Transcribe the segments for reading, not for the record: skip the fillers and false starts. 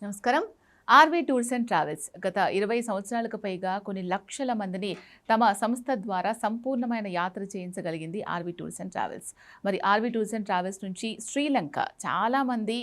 నమస్కారం. RV tours and travels గత 20 సంవత్సరాలకు పైగా కొన్ని లక్షల మందిని తమ సంస్థ ద్వారా సంపూర్ణమైన యాత్ర చేయించగలిగింది ఆర్వీ టూర్స్ అండ్ ట్రావెల్స్. మరి ఆర్వీ టూర్స్ అండ్ ట్రావెల్స్ నుంచి శ్రీలంక చాలామంది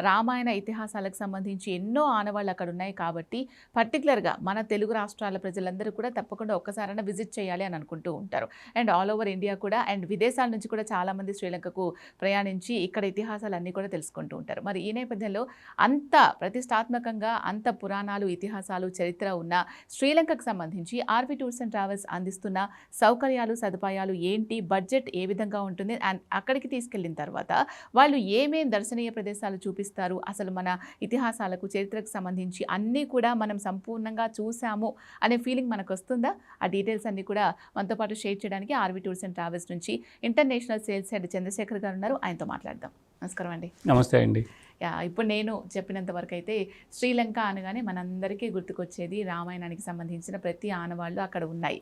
రామాయణ ఇతిహాసాలకు సంబంధించి ఎన్నో ఆనవాళ్ళు అక్కడ ఉన్నాయి కాబట్టి పర్టికులర్గా మన తెలుగు రాష్ట్రాల ప్రజలందరూ కూడా తప్పకుండా ఒక్కసారైనా విజిట్ చేయాలి అని అనుకుంటూ ఉంటారు. అండ్ ఆల్ ఓవర్ ఇండియా కూడా అండ్ విదేశాల నుంచి కూడా చాలామంది శ్రీలంకకు ప్రయాణించి ఇక్కడ ఇతిహాసాలన్నీ కూడా తెలుసుకుంటూ ఉంటారు. మరి ఈ నేపథ్యంలో అంత ప్రతిష్టాత్మకంగా అంత పురాణాలు, ఇతిహాసాలు, చరిత్ర ఉన్న శ్రీలంకకు సంబంధించి ఆర్వీ టూర్స్ అండ్ ట్రావెల్స్ అందిస్తున్న సౌకర్యాలు, సదుపాయాలు ఏంటి, బడ్జెట్ ఏ విధంగా ఉంటుంది, అండ్ అక్కడికి తీసుకెళ్ళిన తర్వాత వాళ్ళు ఏమేం దర్శనీయ ప్రదేశాలు చూపిస్తారు, అసలు మన ఇతిహాసాలకు, చరిత్రకు సంబంధించి అన్నీ కూడా మనం సంపూర్ణంగా చూసాము అనే ఫీలింగ్ మనకు వస్తుందా? ఆ డీటెయిల్స్ అన్నీ కూడా మనతో పాటు షేర్ చేయడానికి ఆర్వీ టూర్స్ అండ్ ట్రావెల్స్ నుంచి ఇంటర్నేషనల్ సేల్స్ హెడ్ చంద్రశేఖర్ గారు ఉన్నారు. ఆయనతో మాట్లాడదాం. నమస్కారం అండి. నమస్తే అండి. ఇప్పుడు నేను చెప్పినంత వరకు అయితే శ్రీలంక అనగానే మనందరికీ గుర్తుకొచ్చేది రామాయణానికి సంబంధించిన ప్రతి ఆనవాళ్ళు అక్కడ ఉన్నాయి.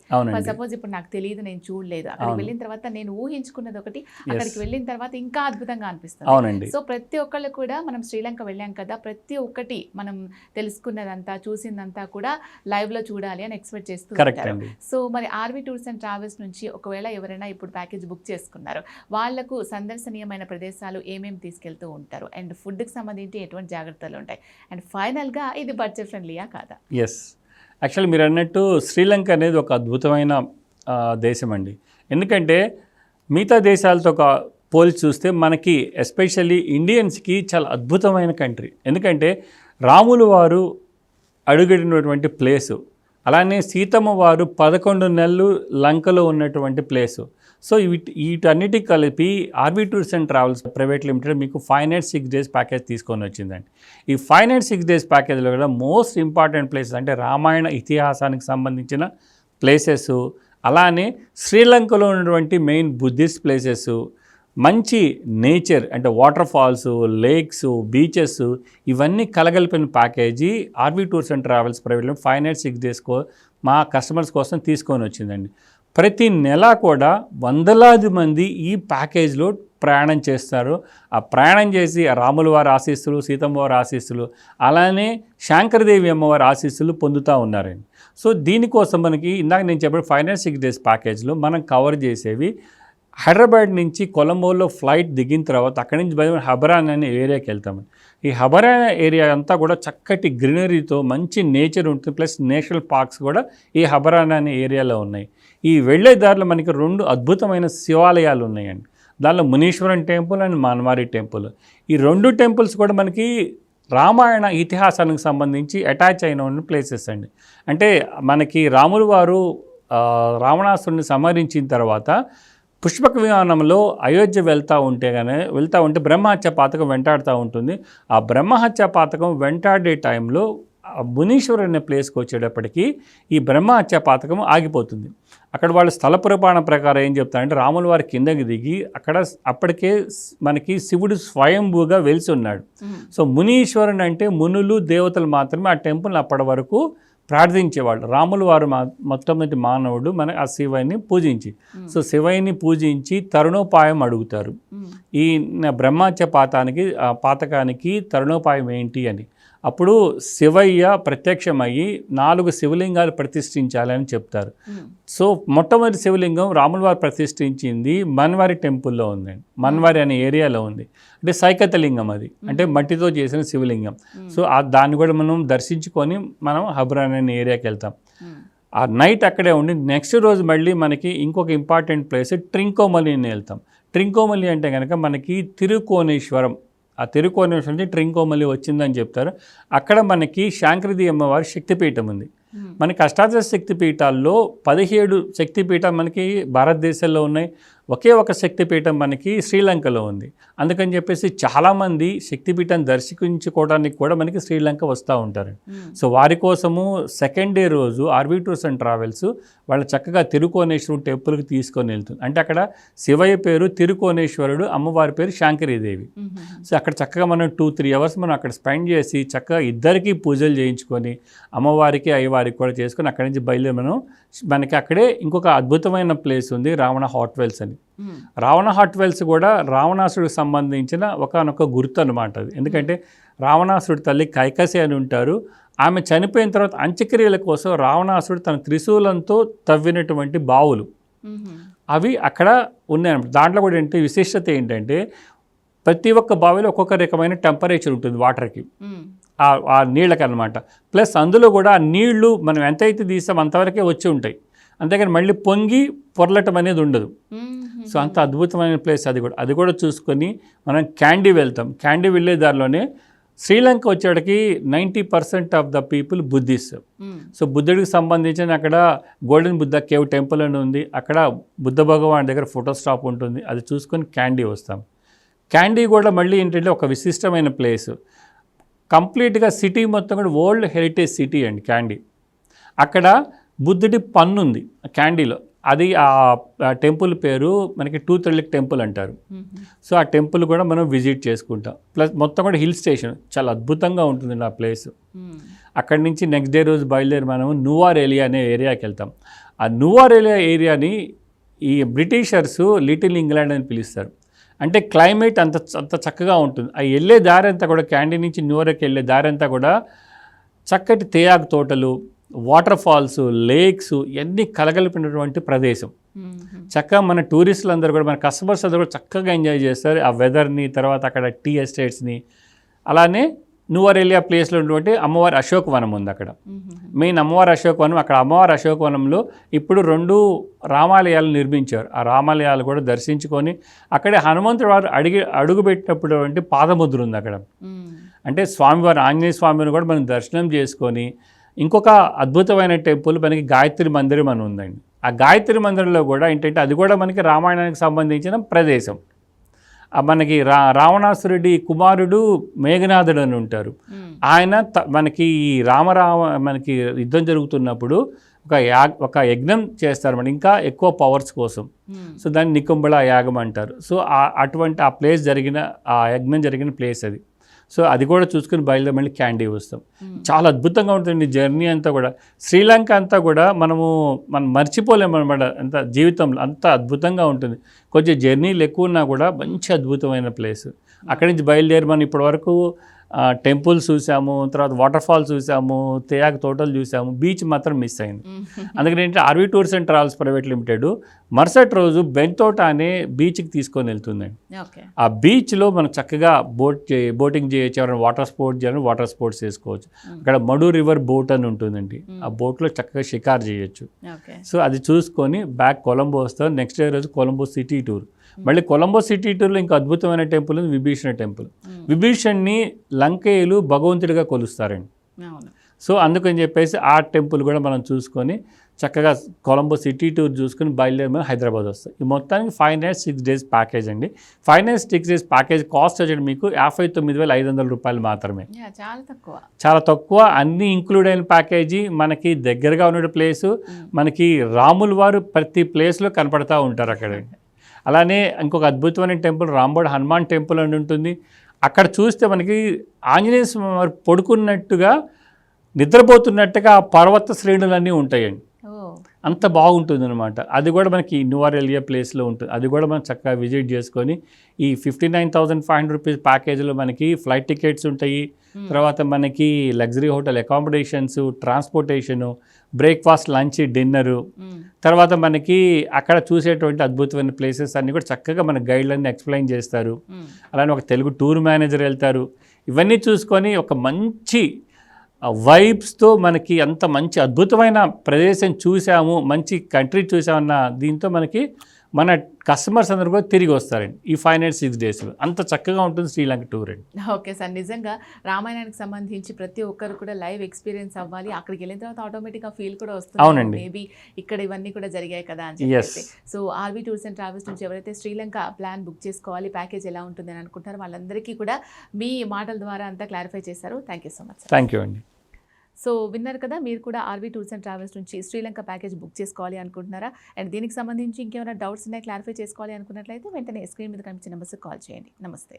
సపోజ్ ఇప్పుడు నాకు తెలియదు, నేను చూడలేదు, అక్కడికి వెళ్ళిన తర్వాత నేను ఊహించుకున్నది ఒకటి, అక్కడికి వెళ్ళిన తర్వాత ఇంకా అద్భుతంగా అనిపిస్తుంది. సో ప్రతి ఒక్కళ్ళు కూడా మనం శ్రీలంక వెళ్ళాం కదా, ప్రతి ఒక్కటి మనం తెలుసుకున్నదంతా, చూసిందంతా కూడా లైవ్ లో చూడాలి అని ఎక్స్పెక్ట్ చేస్తూ ఉంటారు. సో మరి ఆర్వీ టూర్స్ అండ్ ట్రావెల్స్ నుంచి ఒకవేళ ఎవరైనా ఇప్పుడు ప్యాకేజ్ బుక్ చేసుకున్నారు, వాళ్లకు సందర్శనీయమైన ప్రదేశాలు ఏమేమి తీసుకెళ్తూ ఉంటారు, అండ్ ఫుడ్ సంబంధించి ఎటువంటి జాగ్రత్తలు ఉంటాయి, అండ్ ఫైనల్గా ఇది బడ్జెట్ ఫ్రెండ్లీయా కాదా? ఎస్, యాక్చువల్లీ మీరు అన్నట్టు శ్రీలంక అనేది ఒక అద్భుతమైన దేశం అండి. ఎందుకంటే మిగతా దేశాలతో పోల్చి చూస్తే మనకి ఎస్పెషల్లీ ఇండియన్స్కి చాలా అద్భుతమైన కంట్రీ. ఎందుకంటే రాములు వారు అడుగడినటువంటి ప్లేసు, అలానే సీతమ్మ వారు 11 నెలలు లంకలో ఉన్నటువంటి ప్లేసు. సో వీటన్నిటికి కలిపి RV tours and travels private limited మీకు 5 nights 6 days ప్యాకేజ్ తీసుకొని వచ్చిందండి. ఈ 5 nights 6 days ప్యాకేజ్లో కూడా మోస్ట్ ఇంపార్టెంట్ ప్లేసెస్ అంటే రామాయణ ఇతిహాసానికి సంబంధించిన ప్లేసెస్, అలానే శ్రీలంకలో ఉన్నటువంటి మెయిన్ బుద్ధిస్ట్ ప్లేసెస్, మంచి నేచర్ అంటే వాటర్ ఫాల్స్, లేక్స్, బీచెస్, ఇవన్నీ కలగలిపిన package R V tours and travels private limited 5 nights 6 days మా కస్టమర్స్ కోసం తీసుకొని వచ్చిందండి. ప్రతి నెల కూడా వందలాది మంది ఈ ప్యాకేజ్లో ప్రయాణం చేస్తారు. ఆ ప్రయాణం చేసి రాముల వారి ఆశీస్సులు, సీతమ్మ వారి ఆశీస్సులు, అలానే శాంకరదేవి అమ్మవారి ఆశీస్సులు పొందుతూ ఉన్నారండి. సో దీనికోసం మనకి ఇందాక నేను చెప్పిన 5 nights 6 days ప్యాకేజ్లో మనం కవర్ చేసేవి హైదరాబాద్ నుంచి కొలంబోలో ఫ్లైట్ దిగిన తర్వాత అక్కడి నుంచి బయలుదేరి హబరాన్ అనే ఏరియాకి వెళ్తామండి. ఈ హబరాన్ ఏరియా అంతా కూడా చక్కటి గ్రీనరీతో మంచి నేచర్ ఉంటుంది, ప్లస్ నేషనల్ పార్క్స్ కూడా ఈ హబరాన్ అనే ఏరియాలో ఉన్నాయి. ఈ వెళ్ళే దారిలో మనకి 2 అద్భుతమైన శివాలయాలు ఉన్నాయండి. దానిలో మునీశ్వరం టెంపుల్ అండ్ మన్వారి టెంపుల్. ఈ 2 టెంపుల్స్ కూడా మనకి రామాయణ ఇతిహాసానికి సంబంధించి అటాచ్ అయిన ప్లేసెస్ అండి. అంటే మనకి రాములు వారు రావణాసురుని సంహరించిన తర్వాత పుష్పక విమానంలో అయోధ్య వెళ్తూ ఉంటే బ్రహ్మహత్య పాతకం వెంటాడుతూ ఉంటుంది. ఆ బ్రహ్మహత్య పాతకం వెంటాడే టైంలో మునీశ్వర్ అనే ప్లేస్కి వచ్చేటప్పటికి ఈ బ్రహ్మహత్య పాతకం ఆగిపోతుంది. అక్కడ వాళ్ళు స్థల పురాణం ప్రకారం ఏం చెప్తారంటే రాముల వారి కిందకి దిగి అప్పటికే మనకి శివుడు స్వయంభూగా వెలిసి ఉన్నాడు. సో మునీశ్వరుని అంటే మునులు, దేవతలు మాత్రమే ఆ టెంపుల్ని అప్పటి వరకు ప్రార్థించేవాళ్ళు. రాములు వారు మొట్టమొదటి మానవుడు ఆ శివయ్యని పూజించి, సో శివయ్యని పూజించి తరుణోపాయం అడుగుతారు. ఈ బ్రహ్మహత్య పాతకానికి తరుణోపాయం ఏంటి అని. అప్పుడు శివయ్య ప్రత్యక్షమయ్యి 4 శివలింగాలు ప్రతిష్ఠించాలని చెప్తారు. సో మొట్టమొదటి శివలింగం రాముల వారు ప్రతిష్ఠించింది మన్వారి టెంపుల్లో ఉందండి. మన్వారి అనే ఏరియాలో ఉంది. అంటే సైకతలింగం, అది అంటే మట్టితో చేసిన శివలింగం. సో దాన్ని కూడా మనం దర్శించుకొని మనం హబ్రాన్ అనే ఏరియాకి వెళ్తాం. ఆ నైట్ అక్కడే ఉండి నెక్స్ట్ రోజు మళ్ళీ మనకి ఇంకొక ఇంపార్టెంట్ ప్లేస్ ట్రింకోమలిని వెళ్తాం. ట్రింకోమలి అంటే కనుక మనకి తిరుకోనేశ్వరం, ఆ తిరుకోనేశ్వరం నుంచి ట్రింకోమలి వచ్చిందని చెప్తారు. అక్కడ మనకి శాంకరదేవి అమ్మవారి శక్తిపీఠం ఉంది. మనకి అష్టాదశ శక్తిపీఠాల్లో 17 శక్తిపీఠాలు మనకి భారతదేశంలో ఉన్నాయి. ఒకే ఒక శక్తిపీఠం మనకి శ్రీలంకలో ఉంది. అందుకని చెప్పేసి చాలామంది శక్తిపీఠాన్ని దర్శించుకోవడానికి కూడా మనకి శ్రీలంక వస్తూ ఉంటారు. సో వారి కోసము సెకండ్ డే రోజు ఆర్వీ టూర్స్ అండ్ ట్రావెల్స్ వాళ్ళు చక్కగా తిరుకోనేశ్వరం టెంపుల్కి తీసుకొని వెళ్తుంది. అంటే అక్కడ శివయ్య పేరు తిరుకోనేశ్వరుడు, అమ్మవారి పేరు శాంకరీదేవి. సో అక్కడ చక్కగా మనం 2-3 hours మనం అక్కడ స్పెండ్ చేసి చక్కగా ఇద్దరికి పూజలు చేయించుకొని అమ్మవారికి అయ్యవారికి కూడా చేసుకొని అక్కడి నుంచి బయలుదేరి మనకి అక్కడే ఇంకొక అద్భుతమైన ప్లేస్ ఉంది, రావణ హాట్ వెల్స్ అని. రావణ హాట్ వెల్స్ కూడా రావణాసుడికి సంబంధించిన ఒకనొక గుర్తు అనమాట అది. ఎందుకంటే రావణాసుడి తల్లి కైకసి అని ఉంటారు. ఆమె చనిపోయిన తర్వాత అంత్యక్రియల కోసం రావణాసుడు తన త్రిశూలంతో తవ్వినటువంటి బావులు అవి అక్కడ ఉన్నాయన్నమాట. దాంట్లో కూడా ఏంటి విశిష్టత ఏంటంటే ప్రతి ఒక్క బావిలో ఒక్కొక్క రకమైన టెంపరేచర్ ఉంటుంది వాటర్కి, ఆ నీళ్ళకి అనమాట. ప్లస్ అందులో కూడా ఆ నీళ్లు మనం ఎంతైతే తీసాం అంతవరకే వచ్చి ఉంటాయి, అంతేగాని మళ్ళీ పొంగి పొరలటం అనేది ఉండదు. సో అంత అద్భుతమైన ప్లేస్ అది కూడా చూసుకొని మనం క్యాండీ వెళ్తాం. క్యాండీ వెళ్ళే దారిలోనే శ్రీలంక వచ్చేటికి 90% of the people Buddhist. So బుద్ధుడికి సంబంధించిన అక్కడ గోల్డెన్ బుద్ధ కేవ్ టెంపుల్ అని ఉంది. అక్కడ బుద్ధ భగవాన్ దగ్గర ఫోటో స్టాప్ ఉంటుంది. అది చూసుకొని క్యాండీ వస్తాం. క్యాండీ కూడా మళ్ళీ ఏంటంటే ఒక విశిష్టమైన ప్లేస్. కంప్లీట్గా సిటీ మొత్తం కూడా వరల్డ్ హెరిటేజ్ సిటీ అండి క్యాండీ. అక్కడ బుద్ధుడి పన్ను ఉంది క్యాండీలో. అది ఆ టెంపుల్ పేరు మనకి టూత్ రిలిక్ టెంపుల్ అంటారు. సో ఆ టెంపుల్ కూడా మనం విజిట్ చేసుకుంటాం. ప్లస్ మొత్తం కూడా హిల్ స్టేషన్ చాలా అద్భుతంగా ఉంటుంది ఆ ప్లేస్. అక్కడి నుంచి నెక్స్ట్ డే రోజు బయలుదేరి మనం నువారేలియా అనే ఏరియాకి వెళ్తాం. ఆ నువారేలియా ఏరియాని ఈ బ్రిటిషర్స్ లిటిల్ ఇంగ్లాండ్ అని పిలుస్తారు. అంటే క్లైమేట్ అంత చక్కగా ఉంటుంది. ఆ వెళ్ళే దారి అంతా కూడా క్యాండీ నుంచి న్యూయార్క్ వెళ్ళే దారి అంతా కూడా చక్కటి తేయాకు తోటలు, వాటర్ ఫాల్స్, లేక్స్ ఇవన్నీ కలగలిపినటువంటి ప్రదేశం. చక్కగా మన టూరిస్టులు అందరూ కూడా మన కస్టమర్స్ అందరూ కూడా చక్కగా ఎంజాయ్ చేస్తారు ఆ వెదర్ని, తర్వాత అక్కడ టీ ఎస్టేట్స్ని. అలానే నువారేలియా ప్లేస్లో ఉన్నటువంటి అమ్మవారి అశోకవనం ఉంది. అక్కడ మెయిన్ అమ్మవారి అశోకవనం. అక్కడ అమ్మవారి అశోకవనంలో ఇప్పుడు 2 రామాలయాలు నిర్మించారు. ఆ రామాలయాలు కూడా దర్శించుకొని అక్కడే హనుమంతుడు వారు అడుగుపెట్టినప్పుడు పాదముద్ర ఉంది అక్కడ. అంటే స్వామివారి ఆంజనేయ స్వామిని కూడా మనం దర్శనం చేసుకొని ఇంకొక అద్భుతమైన టెంపుల్ మనకి గాయత్రి మందిరం అని ఉందండి. ఆ గాయత్రి మందిరంలో కూడా ఏంటంటే అది కూడా మనకి రామాయణానికి సంబంధించిన ప్రదేశం. మనకి రావణాసురుడి కుమారుడు మేఘనాథుడు అని ఉంటారు. ఆయన మనకి మనకి యుద్ధం జరుగుతున్నప్పుడు ఒక యజ్ఞం చేస్తారు మన ఇంకా ఎక్కువ పవర్స్ కోసం. సో దాన్ని నికుంభళ యాగం అంటారు. సో అటువంటి ఆ ప్లేస్ ఆ యజ్ఞం జరిగిన ప్లేస్ అది. సో అది కూడా చూసుకుని బయలుదేరి మళ్ళీ క్యాండీ వస్తాం. చాలా అద్భుతంగా ఉంటుంది జర్నీ అంతా కూడా. శ్రీలంక అంతా కూడా మనం మర్చిపోలేము అనమాట. అంత జీవితంలో అంత అద్భుతంగా ఉంటుంది. కొంచెం జర్నీలు ఎక్కువ ఉన్నా కూడా మంచి అద్భుతమైన ప్లేస్. అక్కడి నుంచి బయలుదేరి మనం ఇప్పటివరకు టెంపుల్స్ చూసాము, తర్వాత వాటర్ ఫాల్స్ చూసాము, తేయాకు తోటలు చూసాము, బీచ్ మాత్రం మిస్ అయింది. అందుకని ఏంటంటే RV tours and travels private limited మరుసటి రోజు బెంతోట అనే బీచ్కి తీసుకొని వెళ్తుందండి. ఆ బీచ్లో మనం చక్కగా బోటింగ్ చేయొచ్చు, ఎవరైనా వాటర్ స్పోర్ట్స్ చేయాలని వాటర్ స్పోర్ట్స్ చేసుకోవచ్చు. అక్కడ మడు రివర్ బోట్ అని ఉంటుందండి. ఆ బోట్లో చక్కగా షికార్ చేయొచ్చు. సో అది చూసుకొని బ్యాక్ కొలంబో వస్తాం. నెక్స్ట్ డే రోజు కొలంబో సిటీ టూర్. మళ్ళీ కొలంబో సిటీ టూర్లో ఇంకా అద్భుతమైన టెంపుల్ ఉంది విభీషణ టెంపుల్. విభీషణ్ని లంకేయులు భగవంతుడిగా కొలుస్తారండి. సో అందుకని చెప్పేసి ఆ టెంపుల్ కూడా మనం చూసుకొని చక్కగా కొలంబో సిటీ టూర్ చూసుకొని బయలుదేరి మనం హైదరాబాద్ వస్తాం. ఈ మొత్తానికి 5 nights 6 days ప్యాకేజ్ అండి. 5 nights 6 days ప్యాకేజ్ కాస్ట్ వచ్చేది మీకు 59,500 రూపాయలు మాత్రమే. చాలా తక్కువ. అన్నీ ఇంక్లూడ్ అయిన ప్యాకేజీ. మనకి దగ్గరగా ఉన్న ప్లేసు, మనకి రాముల వారు ప్రతి ప్లేస్లో కనపడతా ఉంటారు అక్కడ. అలానే ఇంకొక అద్భుతమైన టెంపుల్ రాంబోడ్ హనుమాన్ టెంపుల్ అని ఉంటుంది. అక్కడ చూస్తే మనకి ఆంజనేయ స్వామి పడుకున్నట్టుగా నిద్రపోతున్నట్టుగా పర్వత శ్రేణులన్నీ ఉంటాయండి. అంత బాగుంటుంది అనమాట. అది కూడా మనకి నువారేలియా ప్లేస్లో ఉంటుంది. అది కూడా మనం చక్కగా విజిట్ చేసుకొని ఈ 59,500 రూపీస్ ప్యాకేజీలో మనకి ఫ్లైట్ టికెట్స్ ఉంటాయి, తర్వాత మనకి luxury hotel accommodations, transportation, breakfast, lunch, dinner, తర్వాత మనకి అక్కడ చూసేటువంటి అద్భుతమైన ప్లేసెస్ అన్నీ కూడా చక్కగా మన గైడ్లన్నీ ఎక్స్ప్లెయిన్ చేస్తారు. అలానే ఒక తెలుగు టూర్ మేనేజర్ వెళ్తారు. ఇవన్నీ చూసుకొని ఒక మంచి వైబ్స్తో మనకి అంత మంచి అద్భుతమైన ప్రదేశం చూసాము, మంచి కంట్రీ చూసామన్న దీంతో మనకి మన కస్టమర్స్ అందరూ కూడా తిరిగి వస్తారండి ఈ 5 nights 6 days. అంత చక్కగా ఉంటుంది శ్రీలంక టూర్ అండి. ఓకే సార్, నిజంగా రామాయణానికి సంబంధించి ప్రతి ఒక్కరు కూడా లైవ్ ఎక్స్పీరియన్స్ అవ్వాలి. అక్కడికి వెళ్ళిన తర్వాత ఆటోమేటిక్గా ఫీల్ కూడా వస్తుంది. అవునండి, మేబీ ఇక్కడ ఇవన్నీ కూడా జరిగాయి కదా అని చెప్పి. So R V tours and travels నుంచి ఎవరైతే శ్రీలంక ప్లాన్ బుక్ చేసుకోవాలి, ప్యాకేజ్ ఎలా ఉంటుంది అని అనుకుంటారో వాళ్ళందరికీ కూడా మీ మాటల ద్వారా అంతా క్లారిఫై చేశారు. Thank you so much. Thank you అండి. సో విన్నారు కదా, మీరు కూడా ఆర్వీ టూర్స్ అండ్ ట్రావెల్స్ నుంచి శ్రీలంక ప్యాకేజ్ బుక్ చేసుకోవాలి అనుకుంటున్నారా? అండ్ దీనికి సంబంధించి ఇంకేమైనా డౌట్స్ ఉన్నాయి, క్లారిఫై చేసుకోవాలి అనుకున్నట్లయితే వెంటనే స్క్రీన్ మీద కనిపించే నెంబర్స్కి కాల్ చేయండి. నమస్తే.